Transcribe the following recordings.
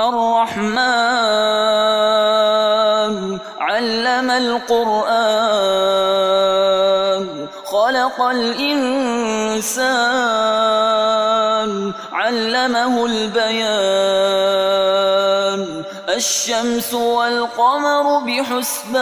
الرحمن علم القرآن خلق الإنسان علمه البيان الشمس والقمر بحسبان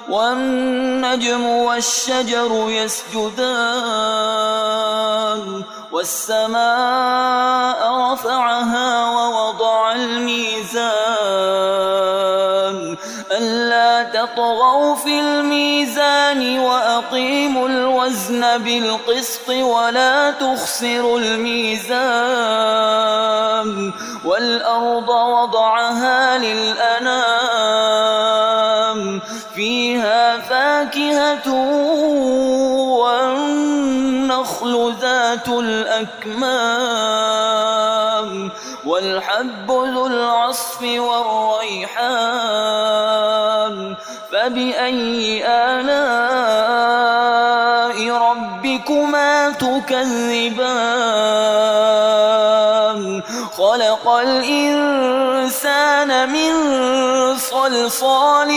والنجم والشجر يسجدان والسماء رفعها ووضع الميزان ألا تطغوا في الميزان وأقيموا الوزن بالقسط ولا تخسروا الميزان والأرض وضعها للأنام فيها فاكهة والنخل ذات الأكمام والحب ذو العصف والريحان فبأي آلاء ربكما تكذبان خلق الإنسان من صلصال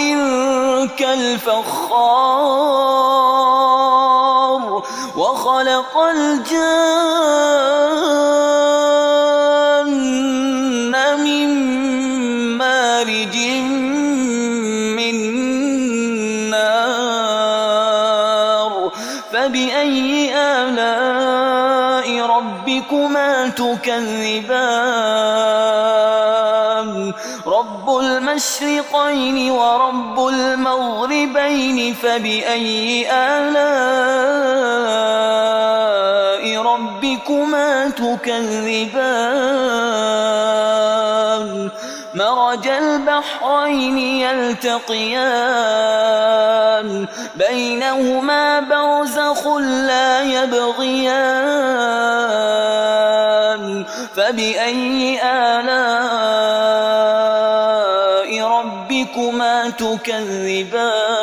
كالفخار وخلق الجن من مارج من نار فبأي آلاء ربكما تكذبان رب المشرقين ورب المغربين فبأي آلاء ربكما تكذبان مرج البحرين يلتقيان بينهما برزخ لا يبغيان فبأي آلاء ربكما تكذبان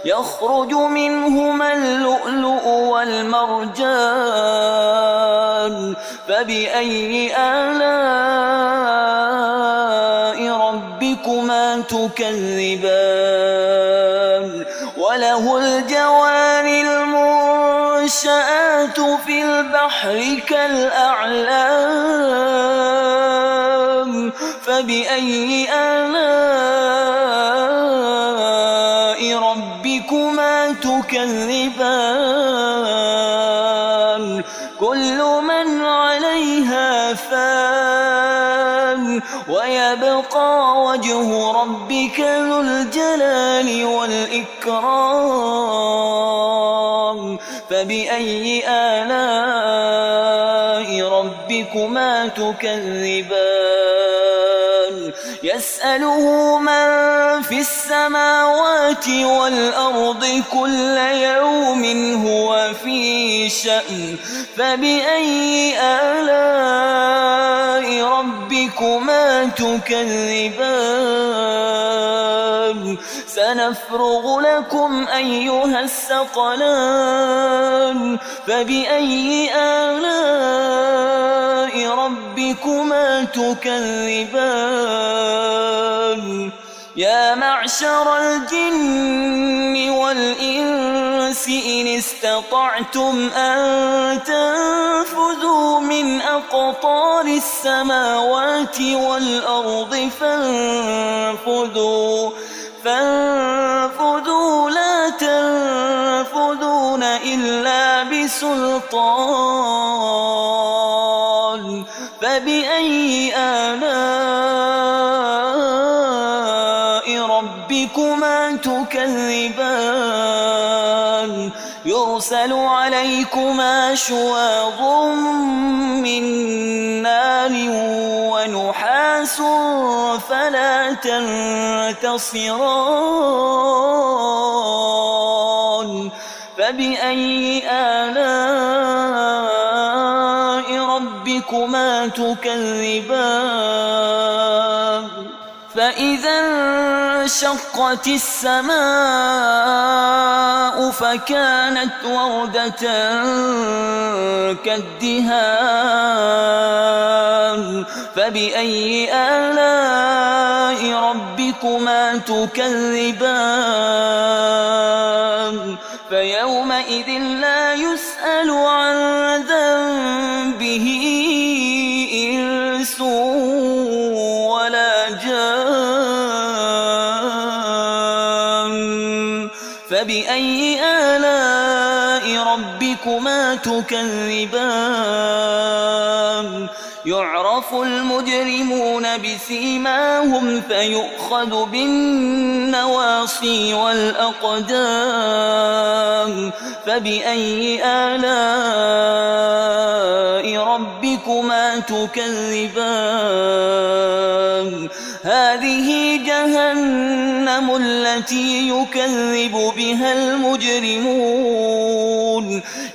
يخرج منهما اللؤلؤ والمرجان فبأي آلاء ربكما تكذبان وله الجوار المنشآت في البحر كالأعلام فبأي آلاء ربكما تكذبان كل من عليها فان ويبقى وجه ربك ذو الجلال والإكرام فبأي آلاء ربكما تكذبان يسأله من في السماوات والأرض كل يوم هو في شأن فبأي آلاء ربكما تكذبان سنفرغ لكم أيها الثقلان فبأي آلاء ربكما تكذبان يا معشر الجن والإنس إن استطعتم أن تنفذوا من أقطار السماوات والأرض فانفذوا لا تنفذون إلا بسلطان فبأي آلاء ربكما تكذبان يرسل عليكما شواظ من نار ونحاس فلا تنتصران فبأي آلاء ربكما تكذبان فإذا انشقت السماء فكانت وردة كالدهان فبأي آلاء ربكما تكذبان فيومئذ لا يسأل عن ذنبه إنس ولا جان فبأي آلاء ربكما تكذبان يعرف المجرمون بسيماهم فيؤخذ بالنواصي والأقدام فبأي آلاء ربكما تكذبان هذه جهنم التي يكذب بها المجرمون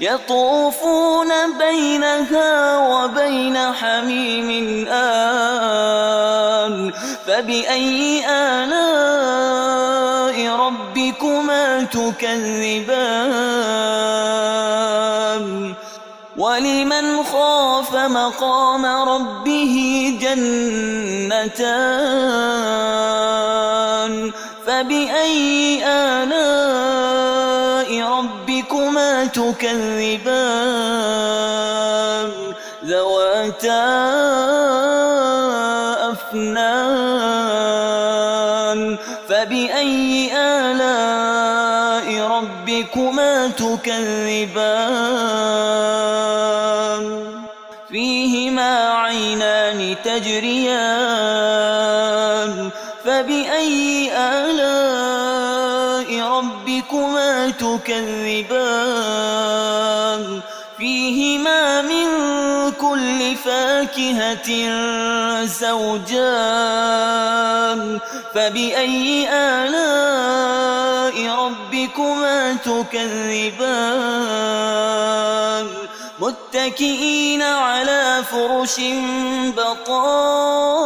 يطوفون بينها وبين حميم آن فبأي آلاء ربكما تكذبان ولمن خاف مقام ربه جنتان فبأي آلاء ربكما تكذبان ذواتا أفنان فبأي آلاء ربكما تكذبان فيهما عينان تجريان فبأي آلاء ربكما تكذبان فيهما من كل فاكهة زوجان فبأي آلاء ربكما تكذبان متكئين على فرش بطائنها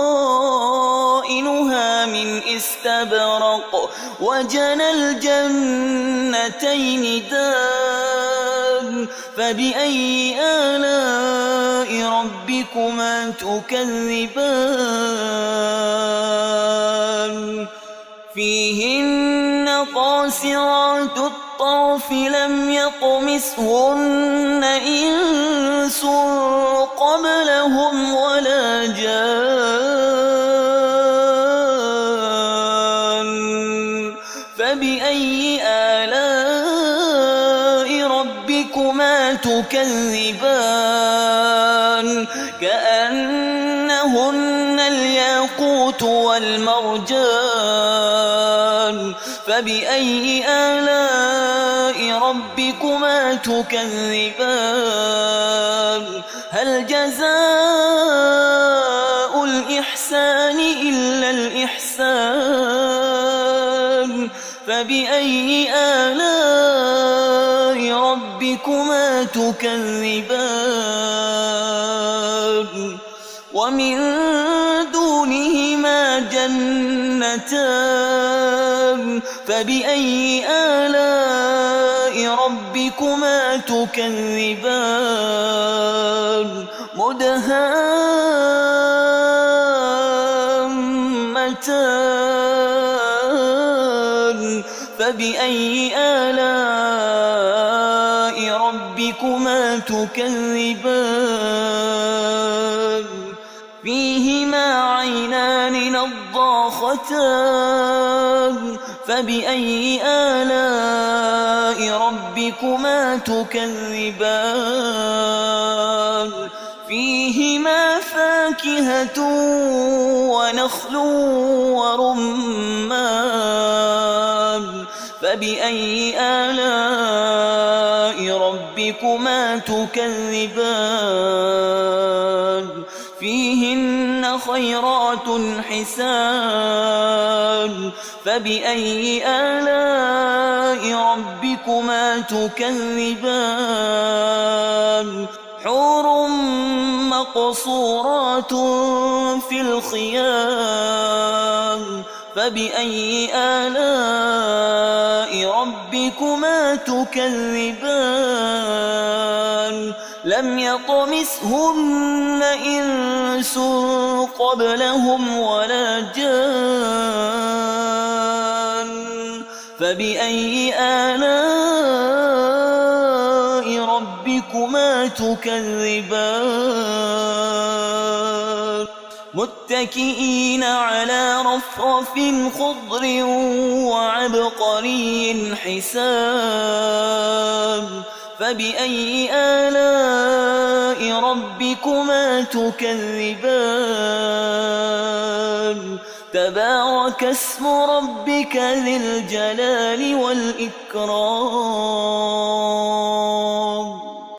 من استبرق وجنى الجنتين دان فبأي آلاء ربكما تكذبان فيهن قاصرات الطرف لم يطمثهن إنس قبلهم ولا جان فبأي آلاء ربكما تكذبان كأنهن الياقوت والمرجان فبأي آلاء ربكما تكذبان هل جزاء الإحسان إلا الإحسان فبأي آلاء ربكما تكذبان ومن دونهما جنتان فبأي آلاء ربكما تكذبان مدهامتان فبأي آلاء ربكما تكذبان فيهما عينان نضاختان فبأي آلاء ربكما تكذبان فيهما فاكهة ونخل ورمان فبأي آلاء ربكما تكذبان فيهن خيرات حسان فبأي آلاء ربكما تكذبان حور مقصورات في الخيام فبأي آلاء ربكما تكذبان لم يطمثهن إنس إنس قبلهم ولا جان فبأي آلاء ربكما تكذبان متكئين على رفرف خضر وعبقري حسان فبأي آلاء ربكما تكذبان تبارك اسم ربك ذي الجلال والإكرام